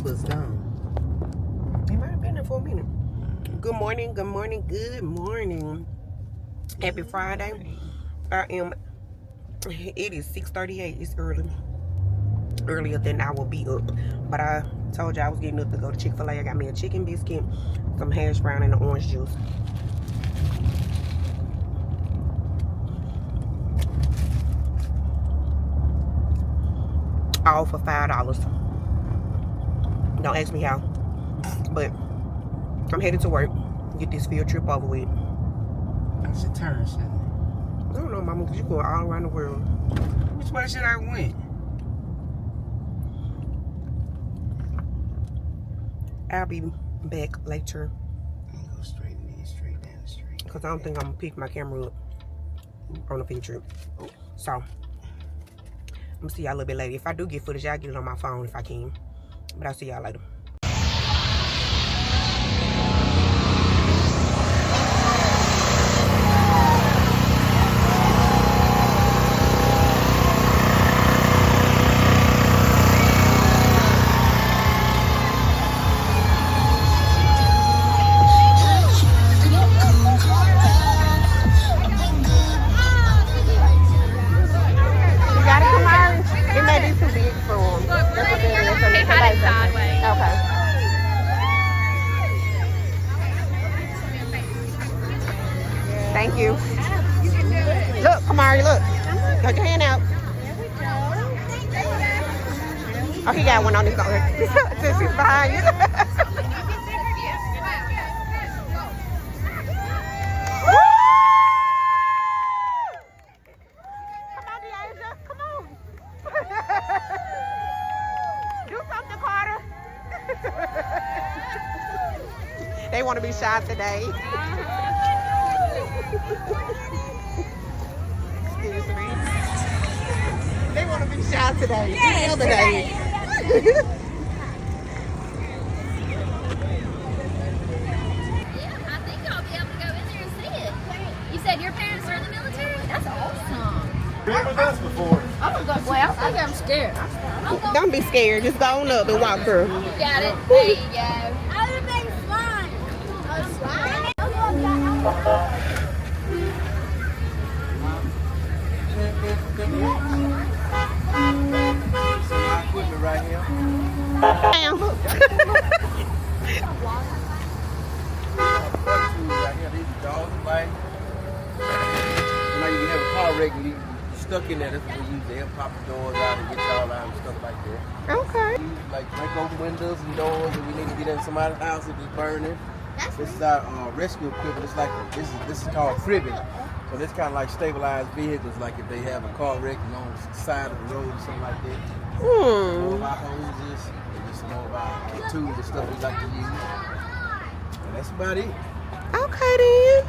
was gone. He might have been there for a minute. Good morning, good morning, good morning. Happy Friday. It is 6:38. It's early. Earlier than I will be up. But I told you I was getting up to go to Chick-fil-A. I got me a chicken biscuit, some hash brown, and an orange juice. All for $5. Don't ask me how. But I'm headed to work. Get this field trip over with. I should turn, shouldn't I don't know, mama, because you're going all around the world. Which way should I went? I'll be back later. I'm gonna go straight down the street. Because I don't think I'm going to pick my camera up on the field trip. So, I'm going to see y'all a little bit later. If I do get footage, I'll get it on my phone if I can. But I'll see y'all later. Thank you. Look, Kamari, look. Got your hand out. Oh, he got one on his own. Since he's behind you. Come on, Deasia. Come on. Do something, Carter. They want to be shy today. Excuse me. They want to be shy today. The other day. I think I'll be able to go in there and see it. You said your parents are in the military? That's awesome. Been with us before. I'm gonna go. Well, I think I'm scared. Don't be scared. Just go on up and walk through. You got it. There you go. Everything's fine. Some equipment right here. Damn. Right here, these are dogs and like. Now you can have a car wreck and you stuck in there. That's what we use. They'll pop the doors out and get y'all out and stuff like that. Okay. We use, like break open windows and doors if we need to get in somebody's house if it's burning. This is our rescue equipment. It's like this is called cribbing. So this kind of like stabilized vehicles, like if they have a car wreck on the side of the road or something like that. More of our hoses, and just more of our tools and stuff we like to use. And that's about it. Okay then.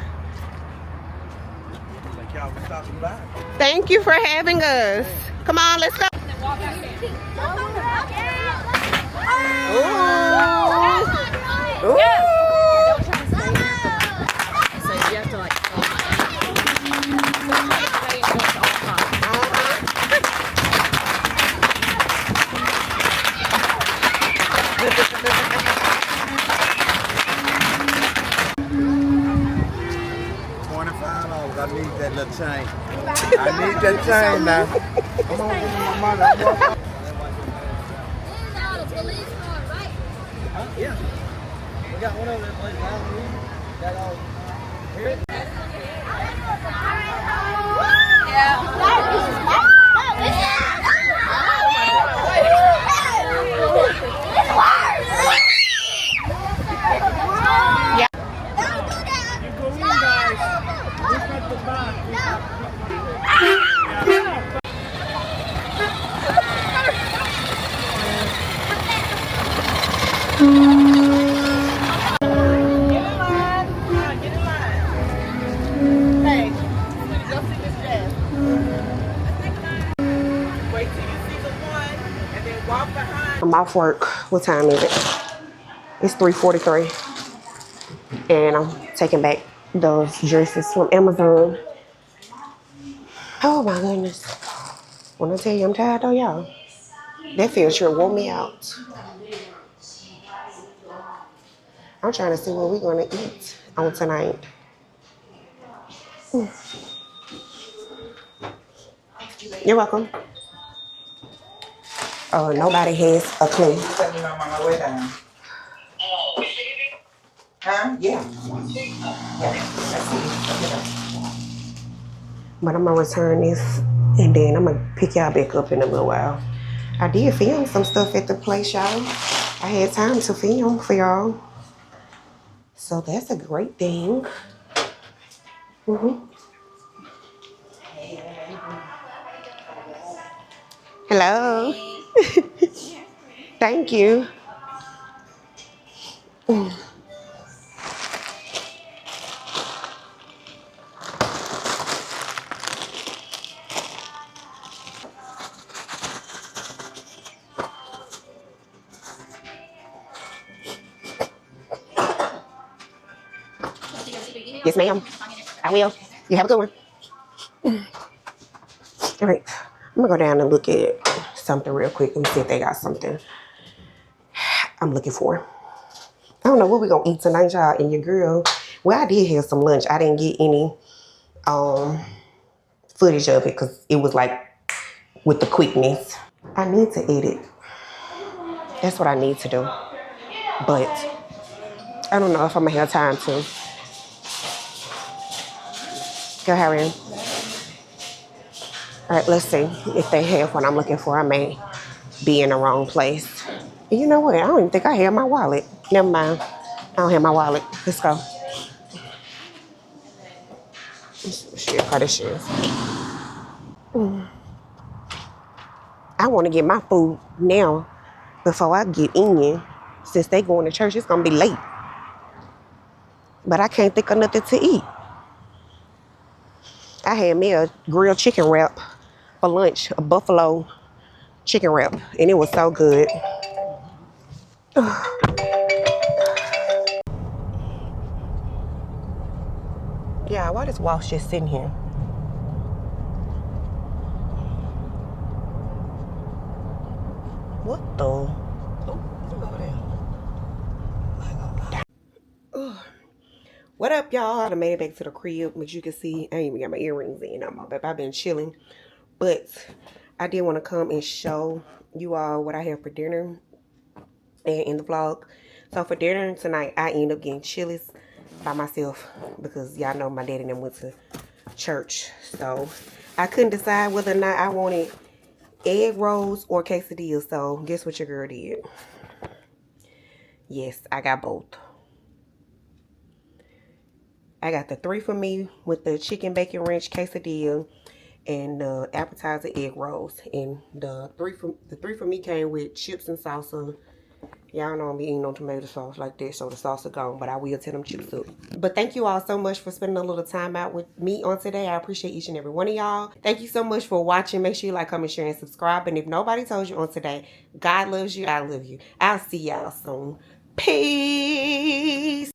Like y'all for stopping by. Thank you for having us. Come on, let's go. Ooh. Ooh. So you have to like. $25. I need that little chain. I need that chain now. Come on, give me my money. Yeah. We got one of them places. Got all. Here. I'm off work. What time is it? It's 3:43. And I'm taking back those dresses from Amazon. Oh my goodness. When I tell you I'm tired though, y'all. That field trip wore me out. I'm trying to see what we're gonna eat on tonight. You're welcome. Nobody has a clue. I'm on my way down. Huh? Yeah. But I'm gonna return this and then I'm gonna pick y'all back up in a little while. I did film some stuff at the place, y'all. I had time to film for y'all. So that's a great thing. Hello. Thank you. Yes, ma'am. I will. You have a good one. All right. I'm gonna go down and look at something real quick and see if they got something I'm looking for. I don't know what we're gonna eat tonight, y'all, and your girl. Well, I did have some lunch. I didn't get any footage of it because it was like with the quickness. I need to edit. That's what I need to do. But I don't know if I'm gonna have time to. Go, Harry. All right, let's see if they have what I'm looking for. I may be in the wrong place. And you know what? I don't even think I have my wallet. Never mind. I don't have my wallet. Let's go. Shit, part of shit. I want to get my food now before I get in. Since they going to church, it's gonna be late. But I can't think of nothing to eat. I had me a grilled chicken wrap for lunch, a buffalo chicken wrap, and it was so good. Yeah, why does Walsh just sitting here? What the? Oh, look over there. What up, y'all? I made it back to the crib, but you can see I ain't even got my earrings in no more, but I've been chilling. But I did want to come and show you all what I have for dinner and in the vlog. So for dinner tonight, I end up getting Chili's by myself because y'all know my daddy and them went to church. So I couldn't decide whether or not I wanted egg rolls or quesadillas. So guess what your girl did? Yes, I got both. I got the 3 for me with the chicken bacon ranch quesadilla and the appetizer egg rolls. And the three for me came with chips and salsa. Y'all know I'm eating no tomato sauce like that, so the sauce is gone, but I will tear them chips up. But thank you all so much for spending a little time out with me on today. I appreciate each and every one of y'all. Thank you so much for watching. Make sure you like, comment, share, and subscribe. And if nobody told you on today, God loves you, I love you. I'll see y'all soon. Peace.